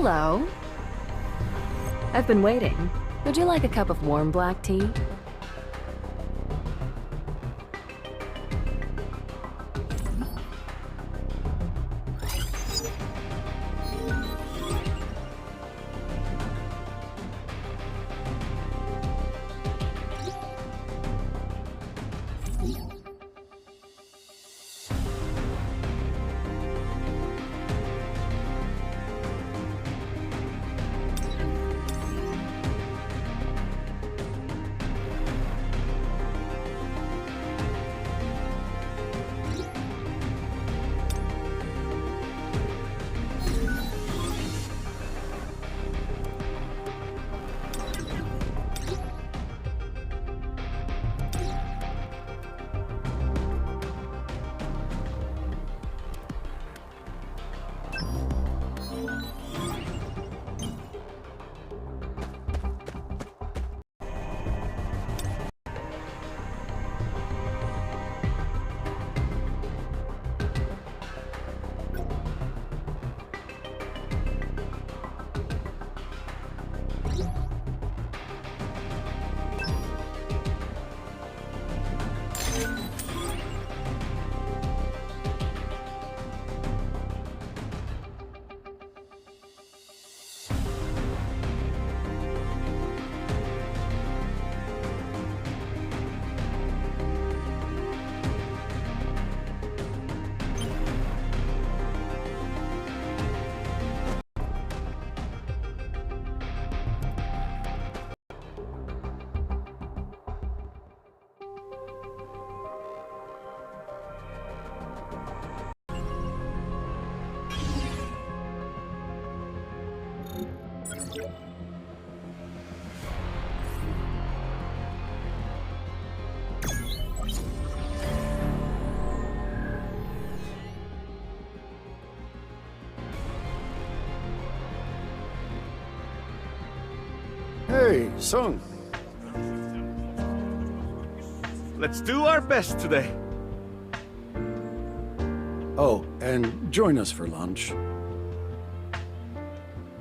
Hello. I've been waiting. Would you like a cup of warm black tea? Hey, Sung. Let's do our best today. Oh, and join us for lunch.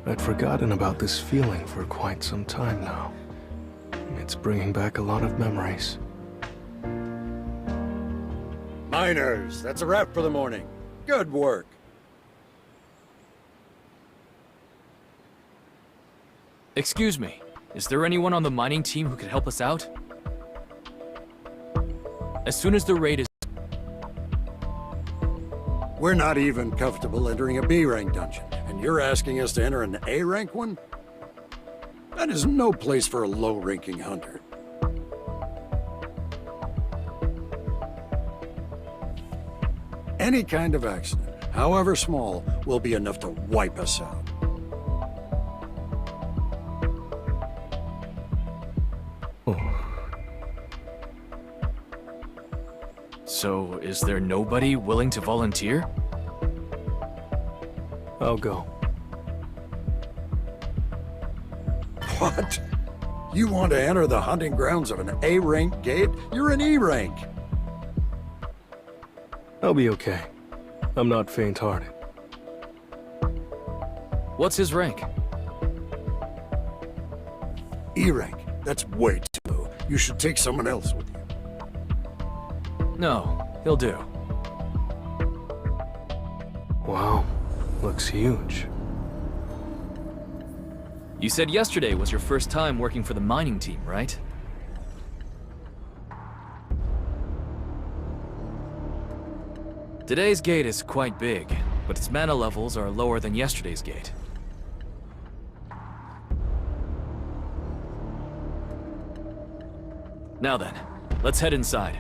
I'd forgotten about this feeling for quite some time now. It's bringing back a lot of memories. Miners, that's a wrap for the morning. Good work. Excuse me, is there anyone on the mining team who could help us out? As soon as the raid is... We're not even comfortable entering a B-rank dungeon, and you're asking us to enter an A-rank one? That is no place for a low-ranking hunter. Any kind of accident, however small, will be enough to wipe us out. So, is there nobody willing to volunteer? I'll go. What? You want to enter the hunting grounds of an A-rank gate? You're an E-rank. I'll be okay. I'm not faint-hearted. What's his rank? E-rank. That's way too low. You should take someone else with you. No, he'll do. Wow, looks huge. You said yesterday was your first time working for the mining team, right? Today's gate is quite big, but its mana levels are lower than yesterday's gate. Now then, let's head inside.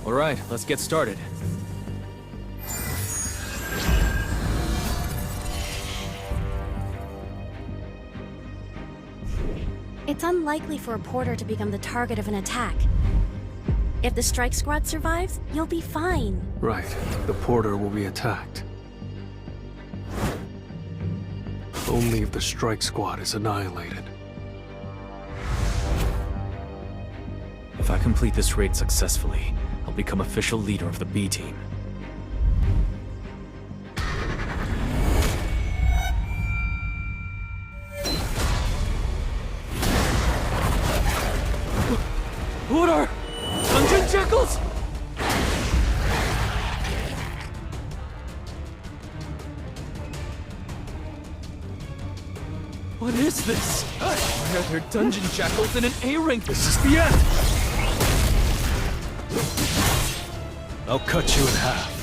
Alright, let's get started. It's unlikely for a porter to become the target of an attack. If the strike squad survives, you'll be fine. Right. The porter will be attacked. Only if the strike squad is annihilated. If I complete this raid successfully, I'll become official leader of the B team. What are dungeon jackals? What is this? Why are there dungeon jackals in an A rank? This is the end! I'll cut you in half.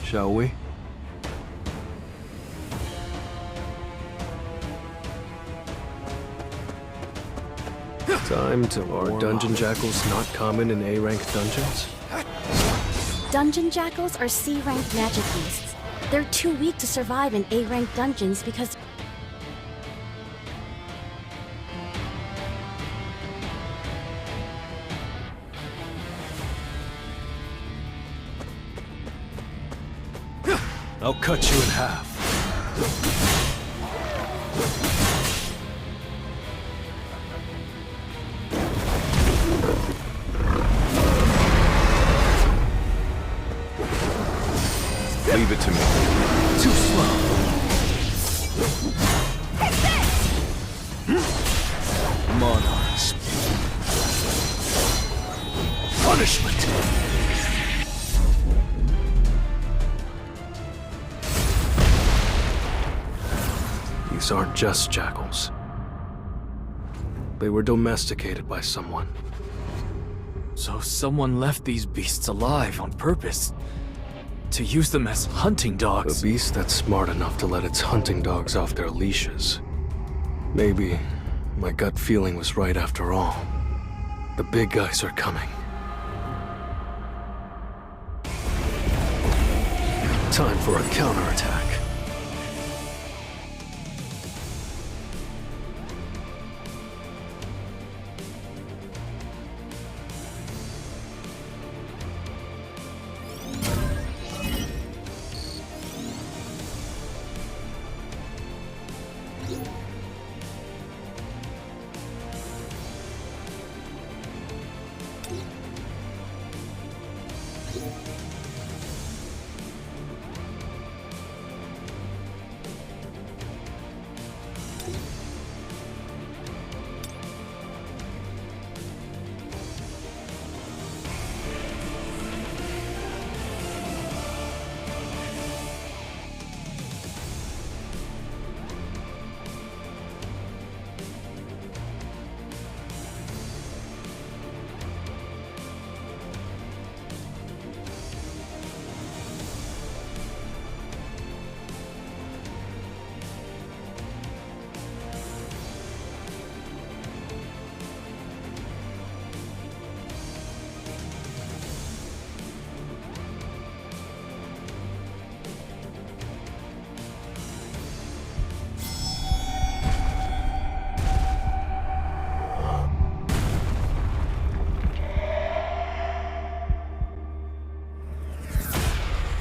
Shall we? Time to Are dungeon jackals not common in A-rank dungeons? Dungeon jackals are C-rank magic beasts. They're too weak to survive in A-rank dungeons because... I'll cut you in half. Leave it to me. Too slow. Monarchs. Punishment. These aren't just jackals. They were domesticated by someone. So someone left these beasts alive on purpose. To use them as hunting A dogs. beast that's smart enough to let its hunting dogs off their leashes. Maybe my gut feeling was right after all. The big guys are coming. Time for a counterattack.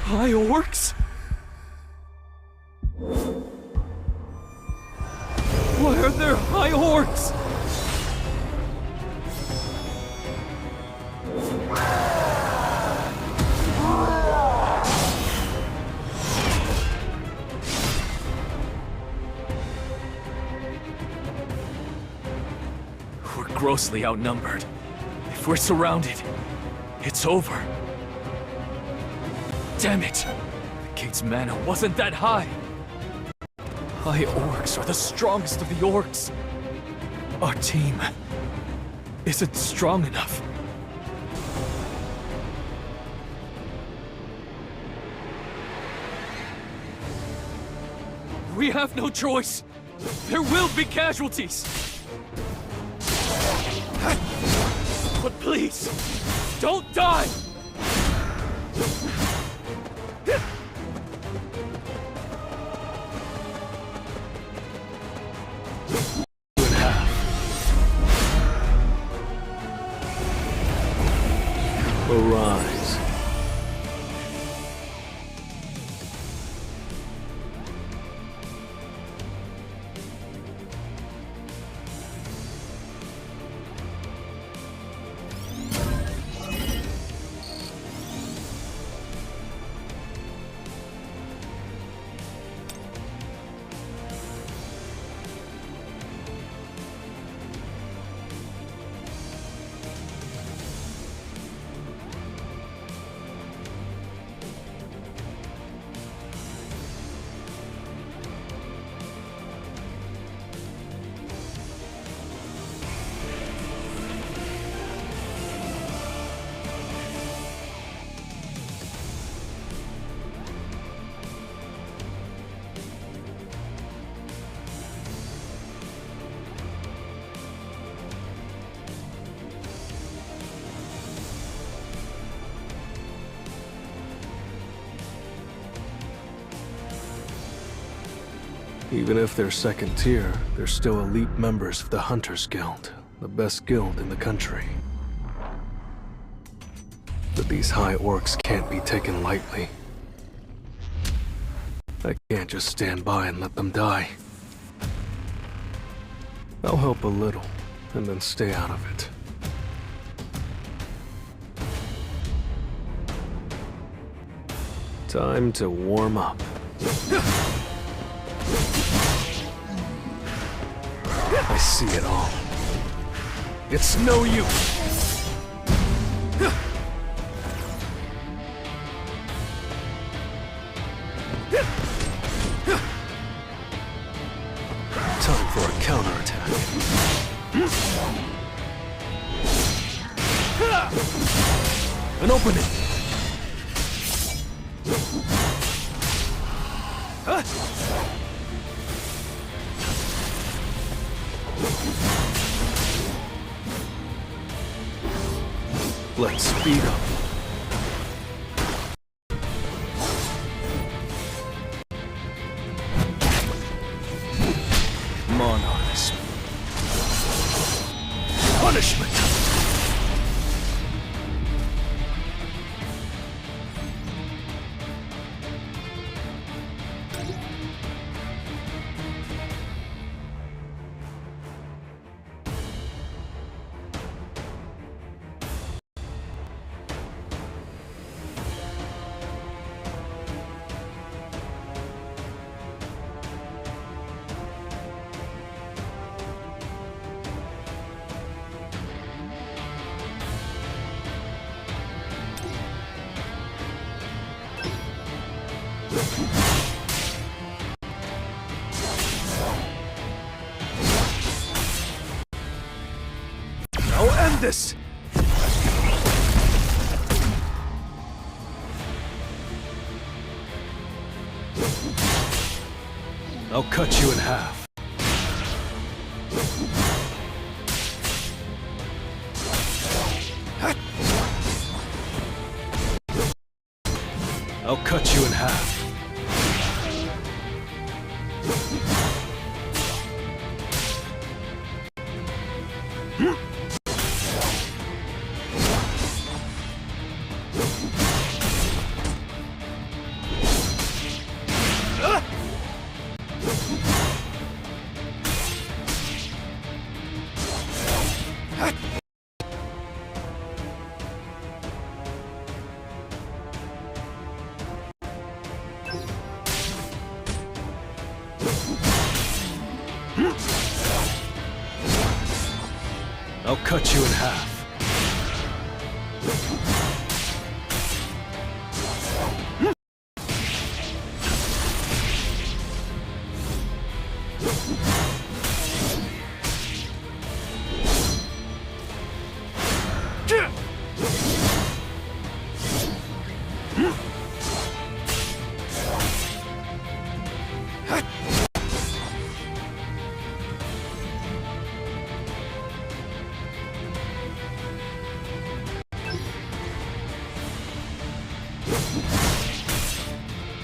High orcs? Why are there high orcs? We're grossly outnumbered. If we're surrounded, it's over. Damn it! The gate's mana wasn't that high. High orcs are the strongest of the orcs. Our team isn't strong enough. We have no choice. There will be casualties. But please, don't die! Arise. Even if they're second tier, they're still elite members of the Hunters Guild, the best guild in the country. But these high orcs can't be taken lightly. I can't just stand by and let them die. I'll help a little, and then stay out of it. Time to warm up. I see it all. It's no use. Time for a counterattack. An opening. Let's speed up. Monarchs. Punishment. Now end this! I'll cut you in half. I'll cut you in half. I'll cut you in half.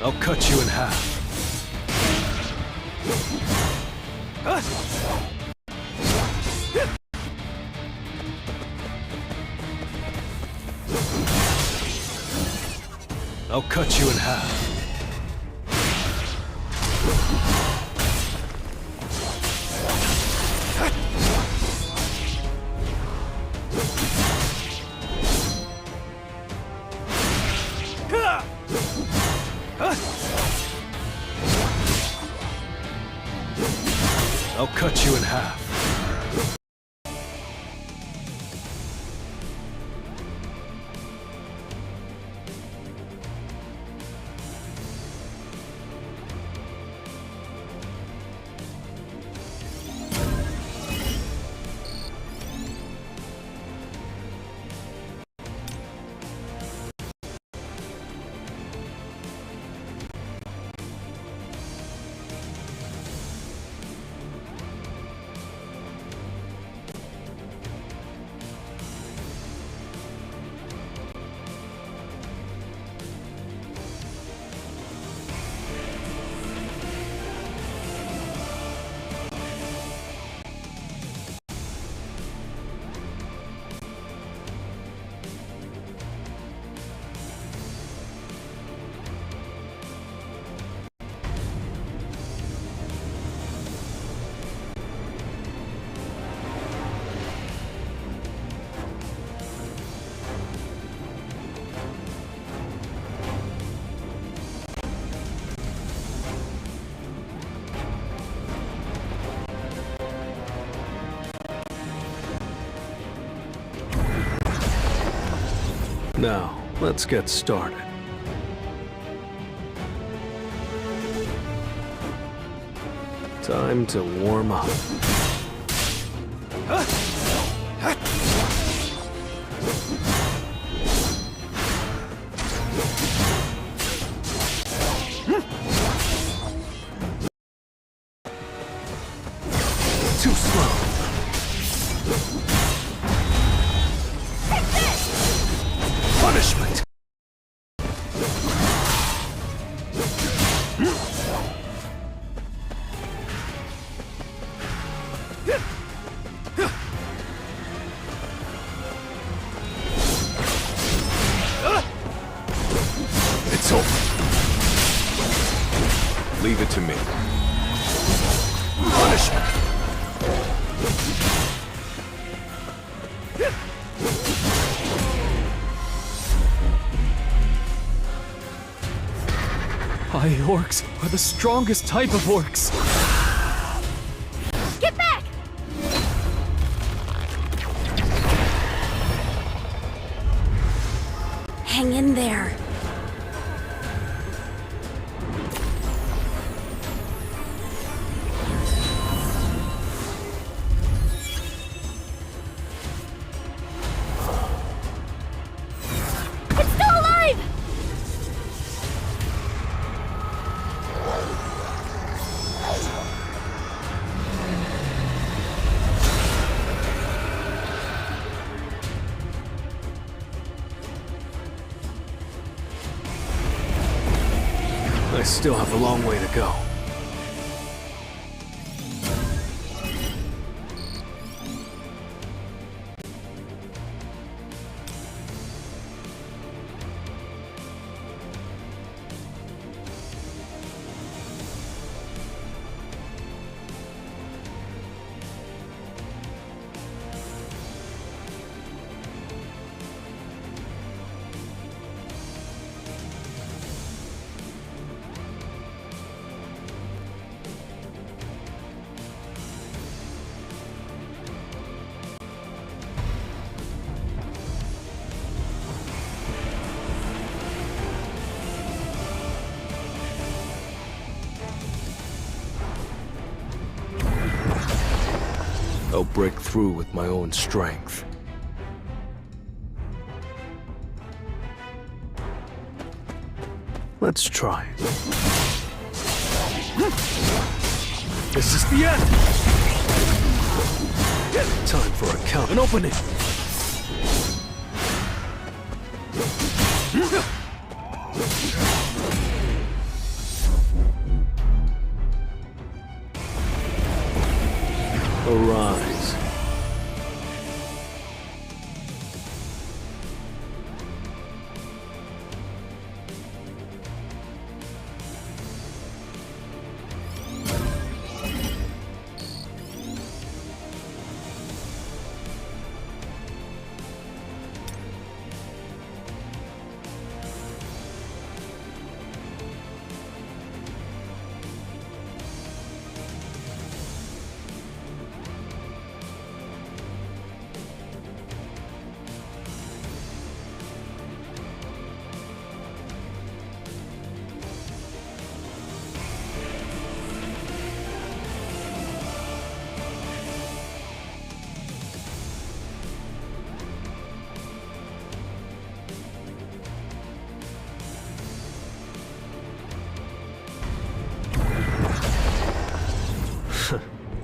I'll cut you in half. I'll cut you in half. I'll cut you in half. Now, let's get started. Time to warm up. Too slow. Punishment. It's over. Leave it to me. Punishment. High orcs are the strongest type of orcs. Get back! Hang in there. It's still alive! I still have a long way to go. break through with my own strength. Let's try it. This is the end! Time for a count and open it! Arise.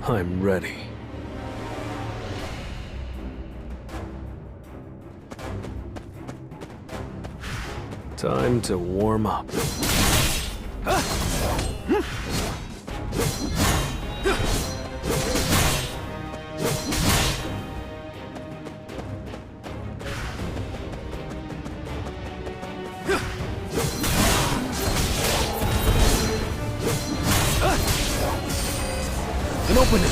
I'm ready. Time to warm up. And open it.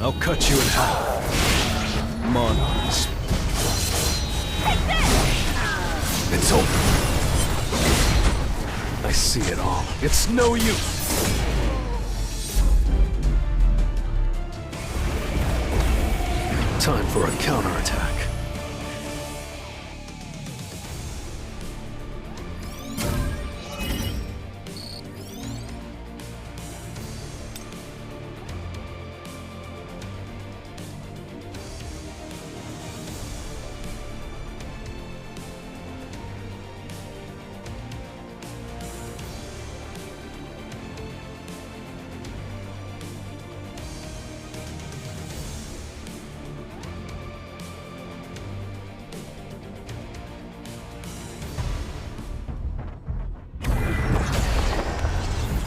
I'll cut you in half. Monarchs. It's over. I see it all. It's no use. Time for a counterattack.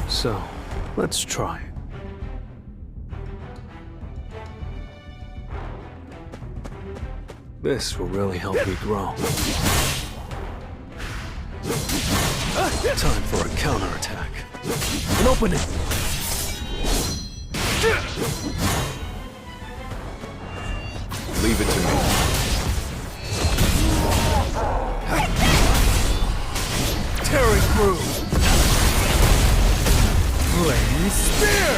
So, let's try it. This will really help me grow. Time for a counterattack. And open it! Leave it to me. Tearing through! Flame Spear!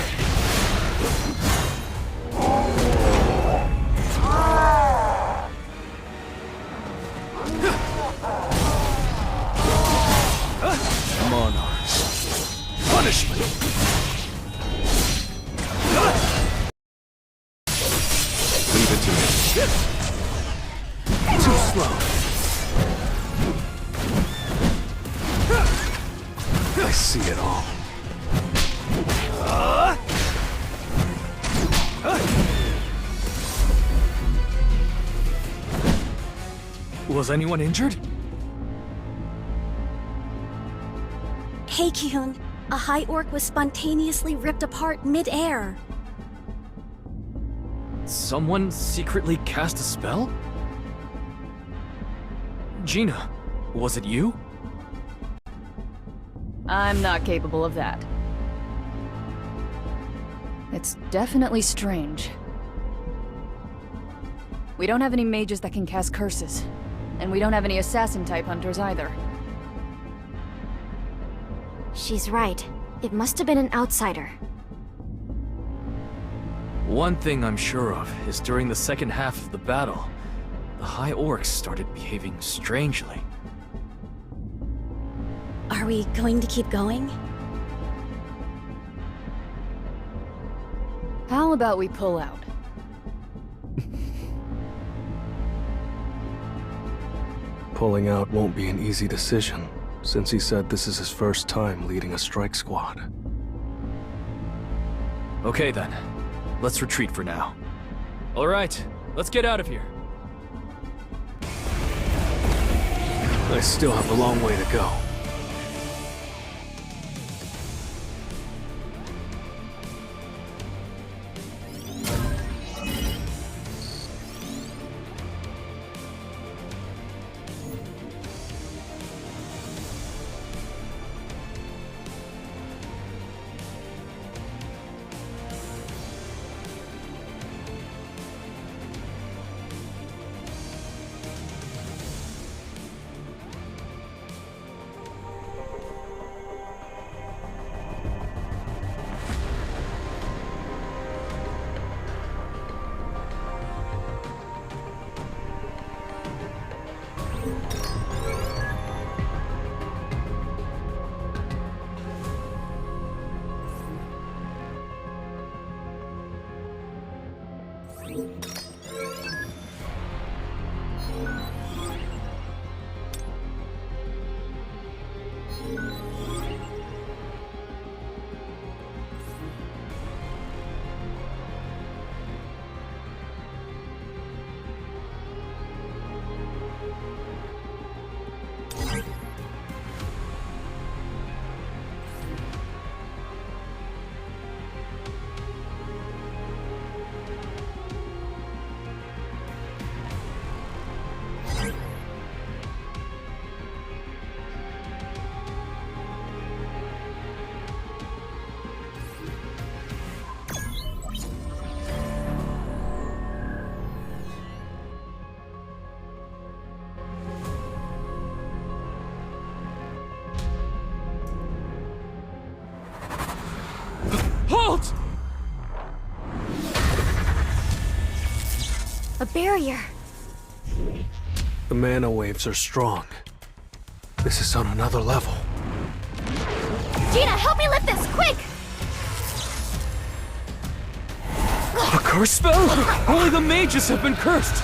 Monarchs. Punishment! Leave it to me. Too slow. I see it all. Was anyone injured? Hey, Kyun. A high orc was spontaneously ripped apart mid-air. Someone secretly cast a spell? Gina, was it you? I'm not capable of that. It's definitely strange. We don't have any mages that can cast curses. And we don't have any assassin-type hunters either. She's right. It must have been an outsider. One thing I'm sure of is during the second half of the battle, the High Orcs started behaving strangely. Are we going to keep going? How about we pull out? Pulling out won't be an easy decision, since he said this is his first time leading a strike squad. Okay then, let's retreat for now. Alright, let's get out of here. I still have a long way to go. Halt! A barrier! The mana waves are strong. This is on another level. Gina, help me lift this, quick! A curse spell? Only the mages have been cursed!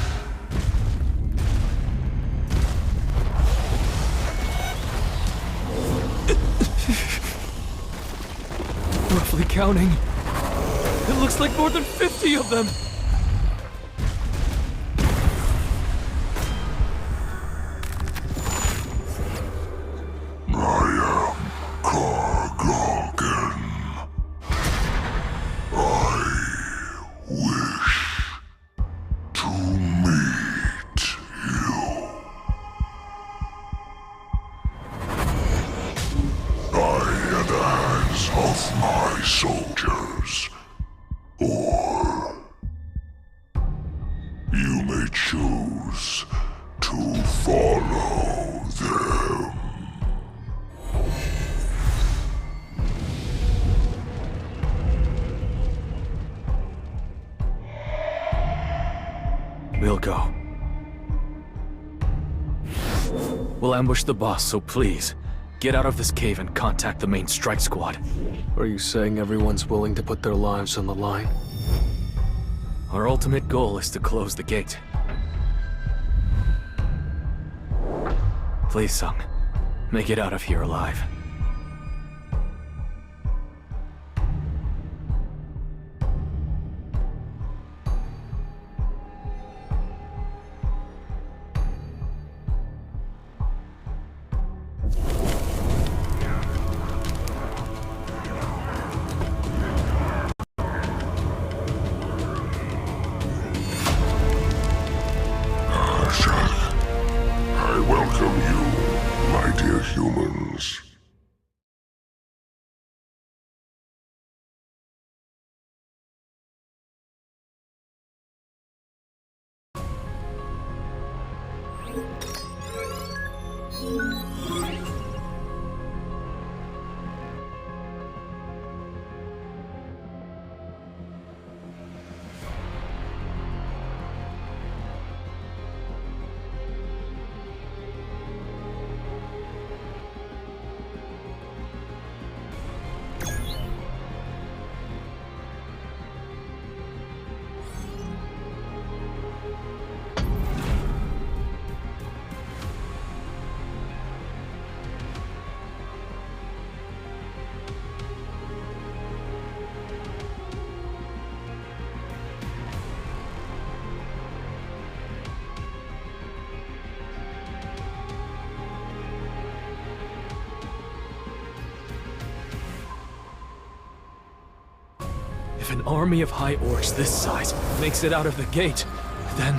Roughly counting, it looks like more than 50 of them! We'll go. We'll ambush the boss, so please, get out of this cave and contact the main strike squad. Are you saying everyone's willing to put their lives on the line? Our ultimate goal is to close the gate. Please, Sung, make it out of here alive. Humans. If an army of high orcs this size makes it out of the gate, then...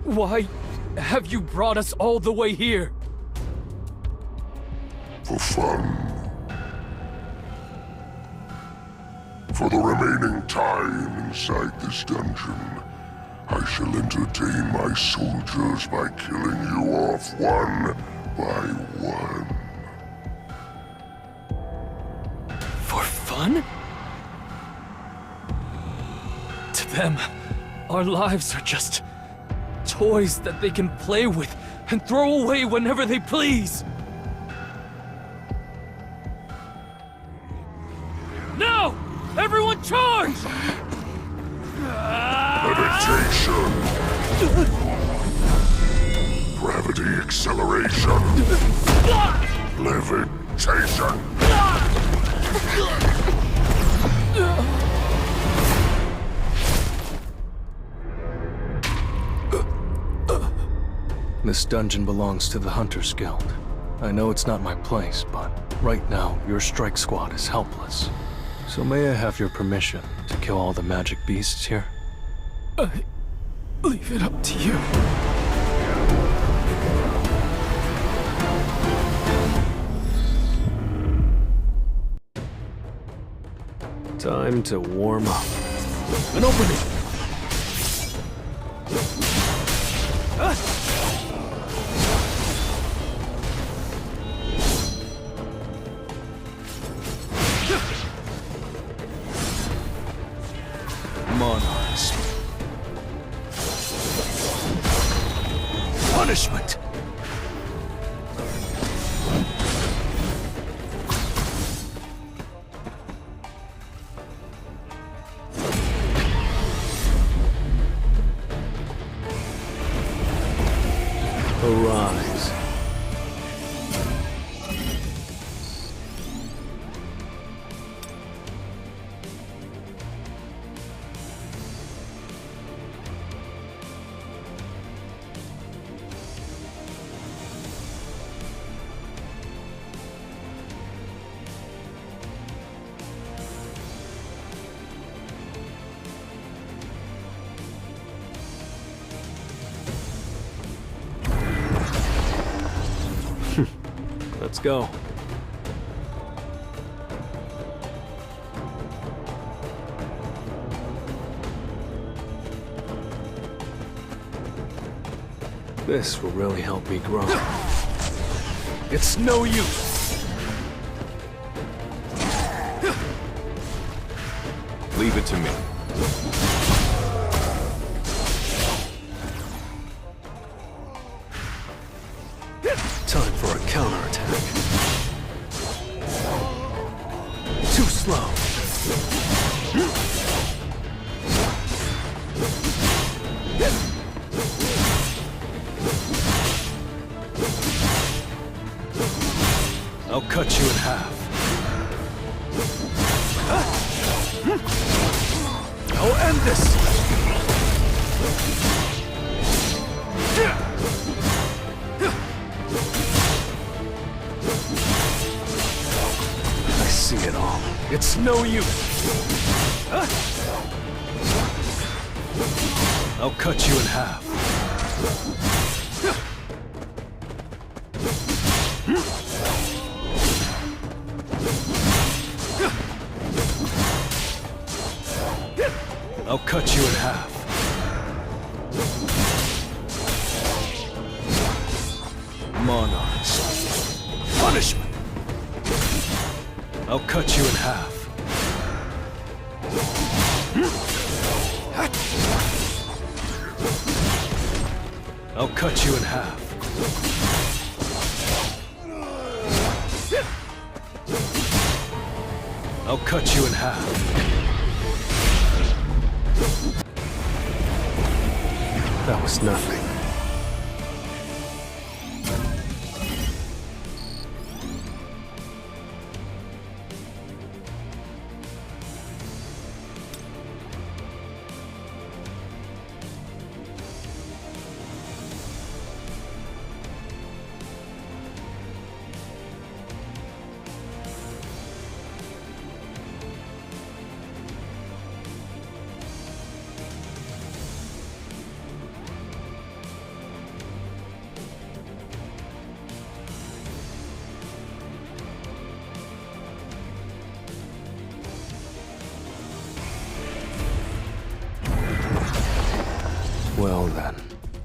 Why have you brought us all the way here? For fun. For the remaining time inside this dungeon, I shall entertain my soldiers by killing you off one by one. For fun? To them, our lives are just toys that they can play with and throw away whenever they please. Now! Everyone charge! Levitation. Gravity acceleration. Levitation. This dungeon belongs to the Hunters Guild. I know it's not my place, but right now, your strike squad is helpless. So may I have your permission to kill all the magic beasts here? I leave it up to you. Time to warm up. An opening! Monarchs. Punishment! Arise. Let's go. This will really help me grow. It's no use! Leave it to me. Time for a counterattack. Too slow. I'll cut you in half. I'll end this! I see it all. It's no use! I'll cut you in half. I'll cut you in half. Monarchs. Punishment! I'll cut you in half. I'll cut you in half. I'll cut you in half. That was nothing.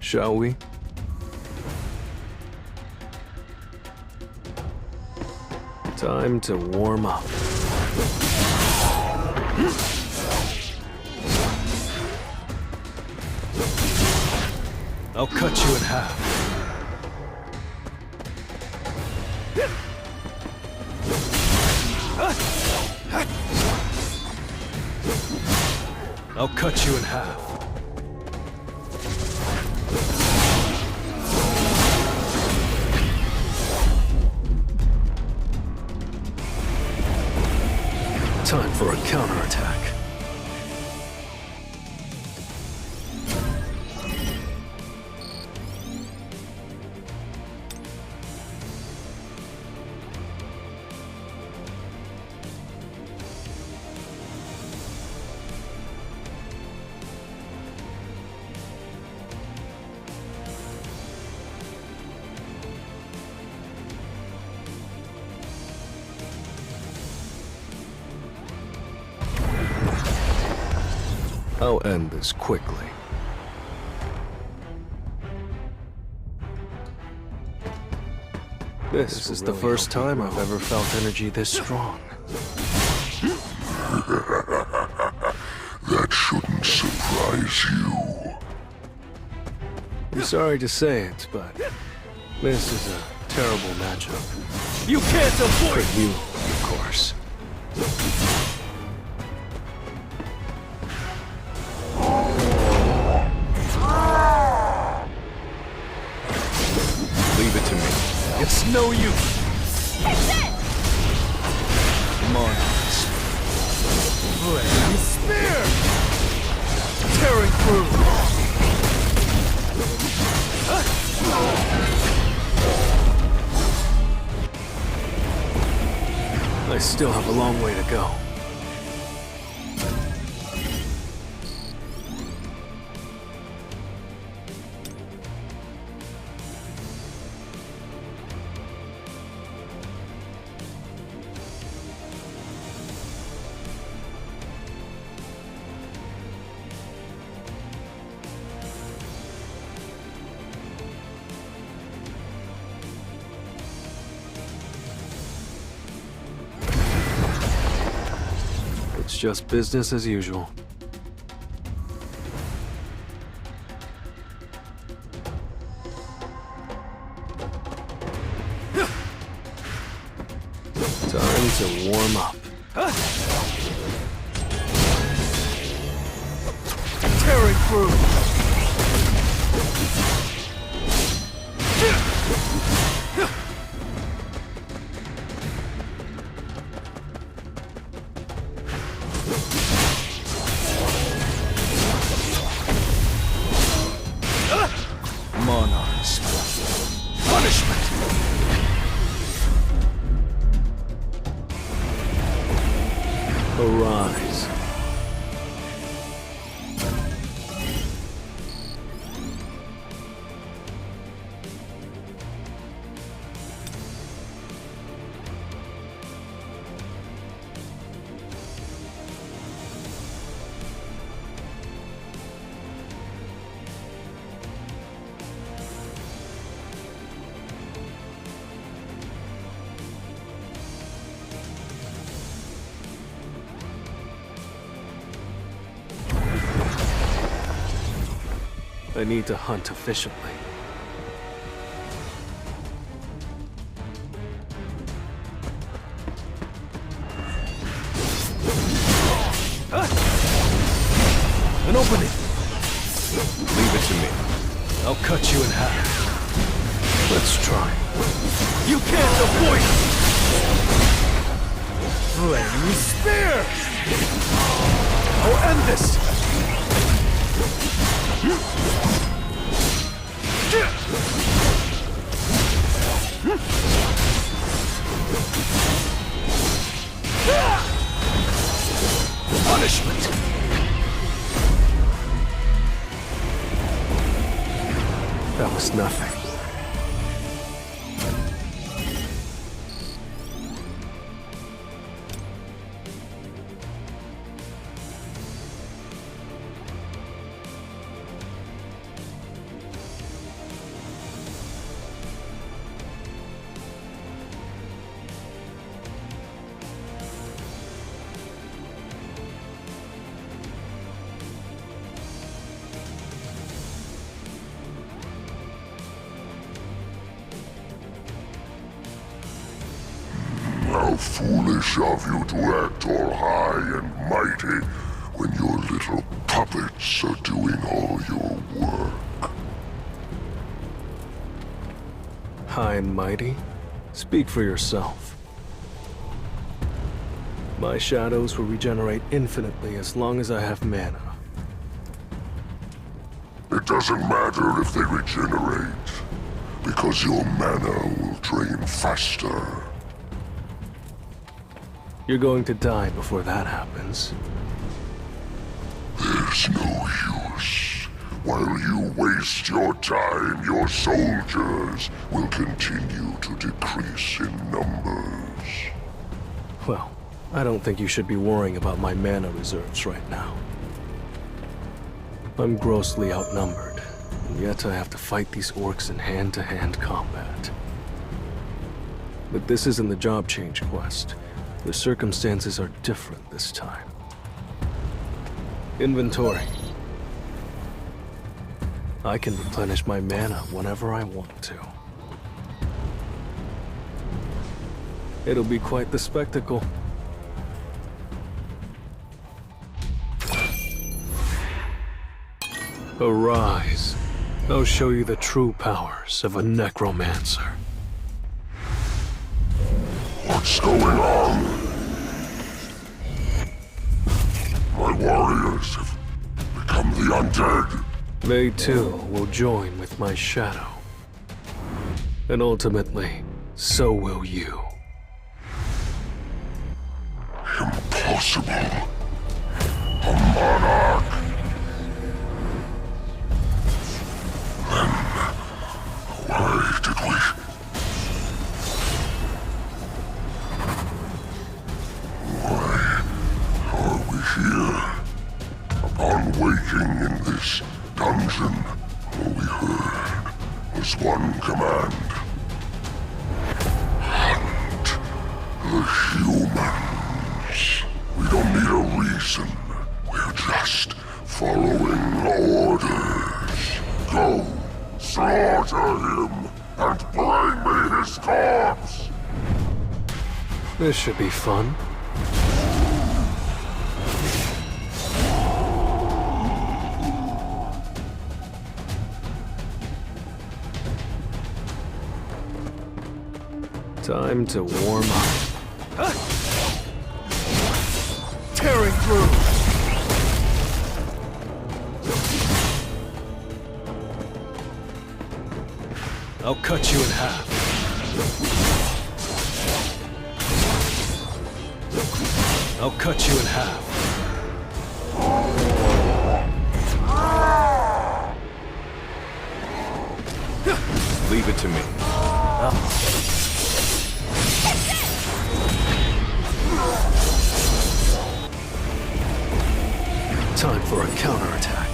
Shall we? Time to warm up. I'll cut you in half. I'll cut you in half. Time for a counterattack. I'll end this quickly. This is the first time I've ever felt energy this strong. That shouldn't surprise you. I'm sorry to say it, but this is a terrible matchup. You can't avoid For you, of course. Leave it to me. It's no use. Come on. Flaming spear! Tearing through! I still have a long way to go. It's just business as usual. Time to warm up. Tearing through! Monarchs. Punishment! Arise. I need to hunt efficiently. An opening! Leave it to me. I'll cut you in half. Let's try. You can't avoid it! Flaming spear! I'll end this! Punishment! That was nothing. How foolish of you to act all high and mighty when your little puppets are doing all your work. High and mighty? Speak for yourself. My shadows will regenerate infinitely as long as I have mana. It doesn't matter if they regenerate, because your mana will drain faster. You're going to die before that happens. There's no use. While you waste your time, your soldiers will continue to decrease in numbers. Well, I don't think you should be worrying about my mana reserves right now. I'm grossly outnumbered, and yet I have to fight these orcs in hand-to-hand combat. But this isn't the job change quest. The circumstances are different this time. Inventory. I can replenish my mana whenever I want to. It'll be quite the spectacle. Arise. I'll show you the true powers of a necromancer. What's going on? My warriors have become the undead. They too will join with my shadow. And ultimately, so will you. Impossible. A monarch. Then why did we... Why are we here? Upon waking in this dungeon, all we heard was one command. Hunt the humans. We don't need a reason. We're just following orders. Go, slaughter him, and bring me his corpse! This should be fun. Time to warm up. Tearing through! I'll cut you in half. I'll cut you in half. Leave it to me. Time for a counterattack.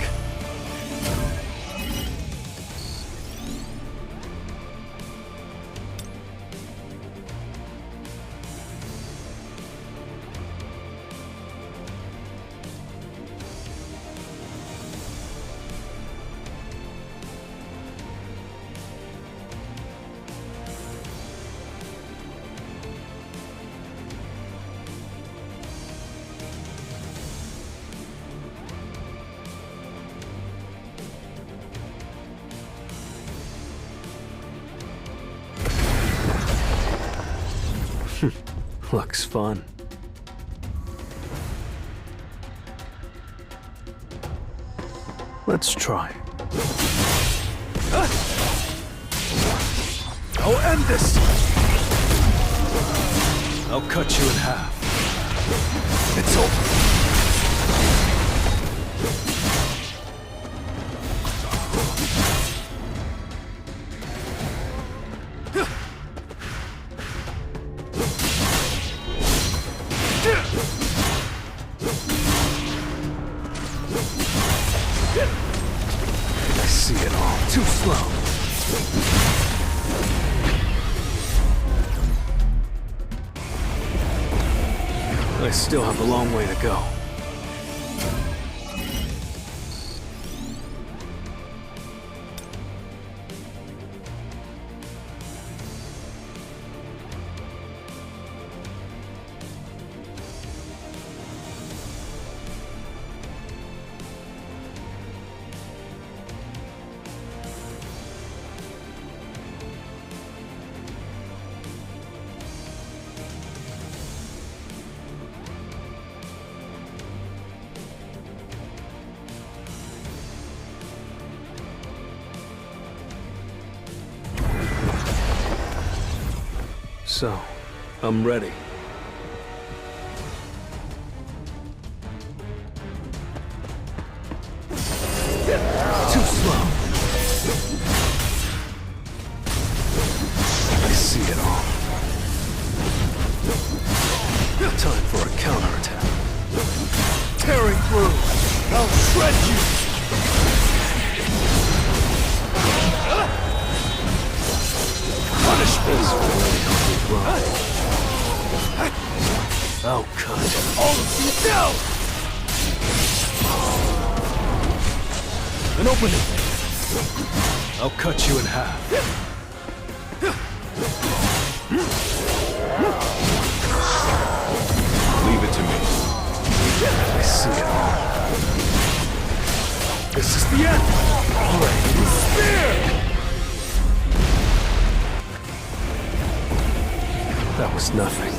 Looks fun. Let's try. I'll end this! I'll cut you in half. It's over. I see it all too slow. I still have a long way to go. So, I'm ready. Too slow. I see it all. Time for a counterattack. Tearing through! I'll shred you! Punish me! Oh, cut. All of you down! An opening! I'll cut you in half. Leave it to me. I see it all. This is the end! Blade spear! That was nothing.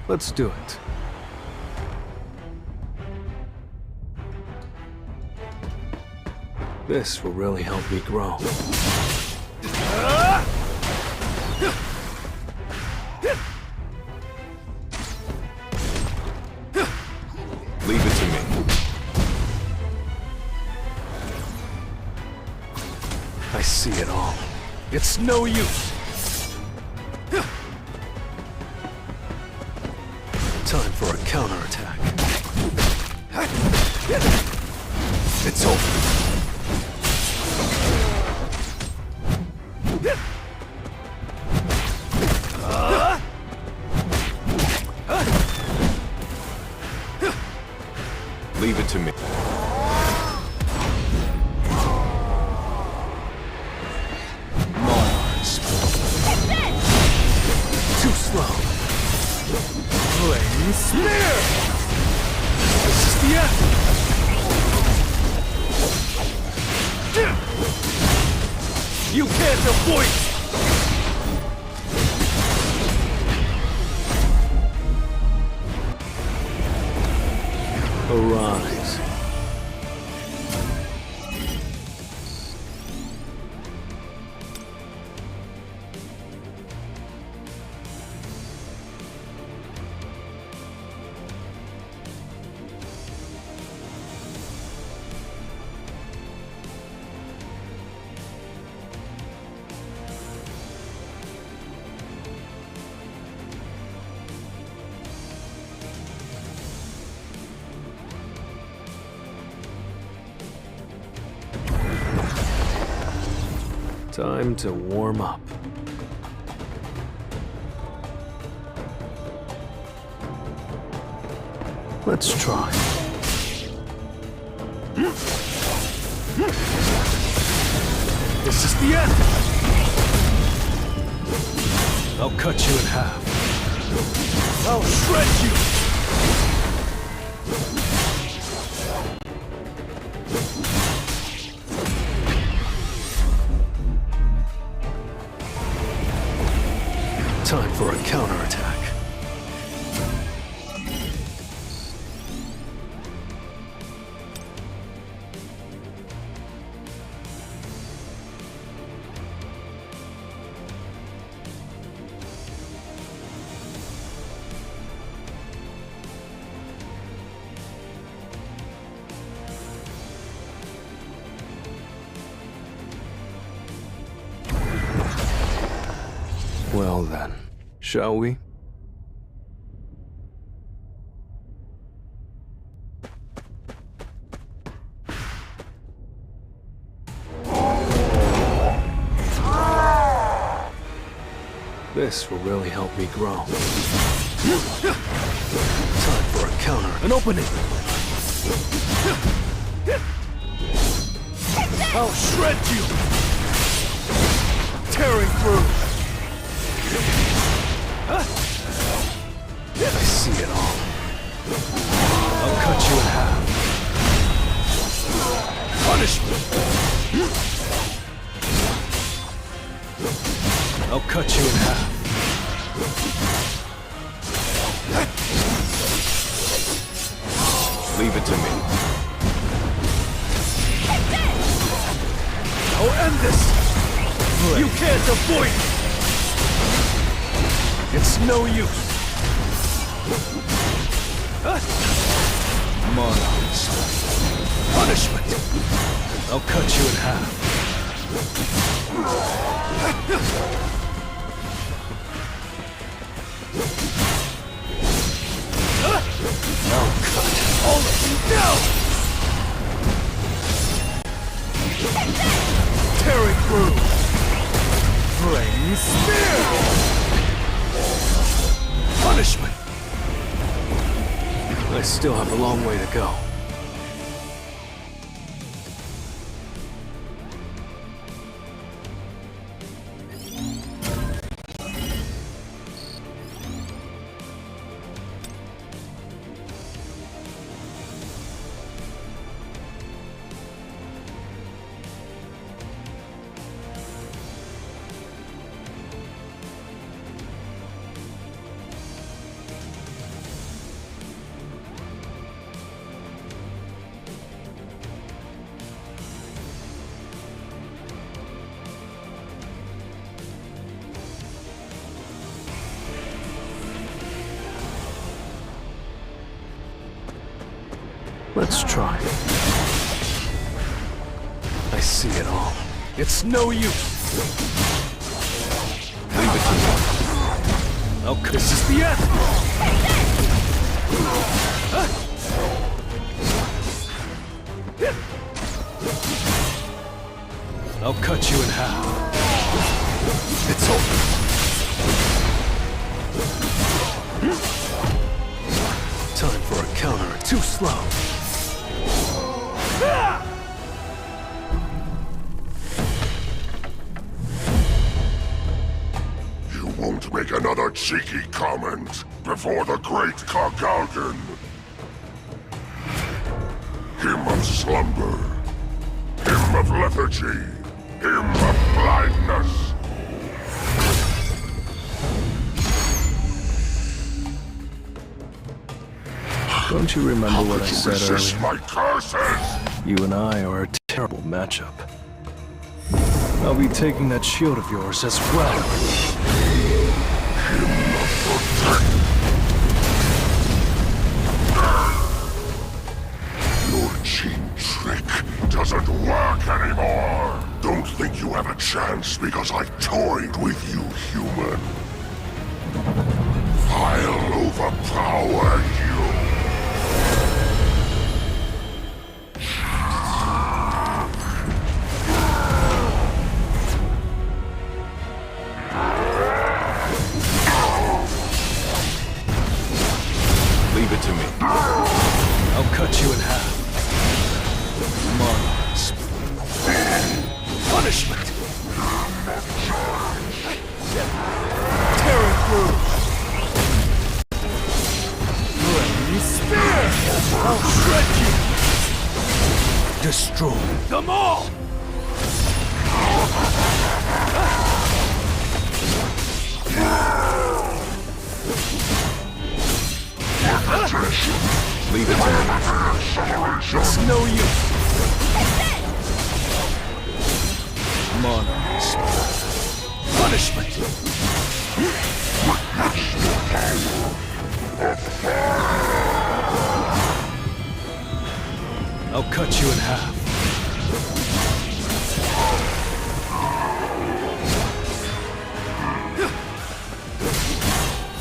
Let's do it. This will really help me grow. Leave it to me. I see it all. It's no use. Time for a counterattack. It's over. Leave it to me. Too slow. Blade spear! This is the end. You can't avoid it! Arise. Time to warm up. Let's try. This is the end! I'll cut you in half. I'll shred you! Time for a counterattack. Well then, shall we? This will really help me grow. Time for a counter. An opening! I'll shred you! Punishment! I'll cut you in half. Leave it to me. I'll end this! You can't avoid it! It's no use! Monarchs. Punishment! I'll cut you in half. I'll cut all of you down! Tearing through! Flame Spear! Punishment! I still have a long way to go. Let's try. I see it all. It's no use. Leave it to me. Oh, this is the end. I'll cut you in half. It's over. Time for a counter. Too slow. You won't make another cheeky comment before the great Kargalgan. Him of slumber. Him of lethargy. Him of blindness. Don't you remember what I said Resist earlier? my curses! You and I are a terrible matchup. I'll be taking that shield of yours as well. Your cheap trick doesn't work anymore! Don't think you have a chance because I toyed with you, human. I'll overpower you! Leave it to me. I'll cut you in half. Monarchs. Punishment! Tearing through! Flame Spear! I'll shred you! Destroy them all! Leave it to me. It's no use! Monarchs. Punishment! I'll cut you in half.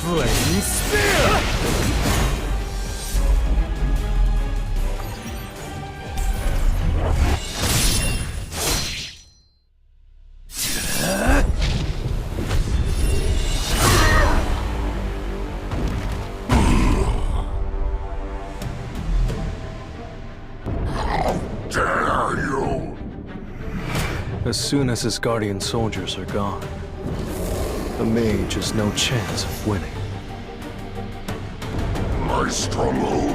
Flame Spear! As soon as his guardian soldiers are gone, the mage has no chance of winning. My stronghold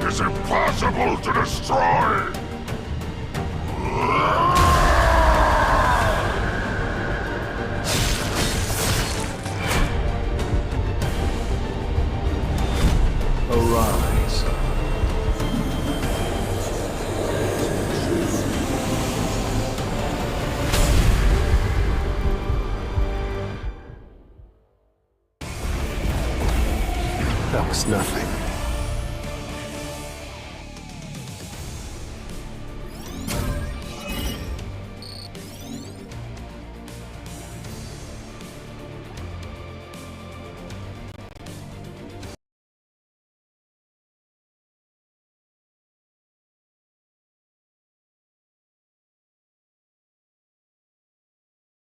is impossible to destroy! That was nothing.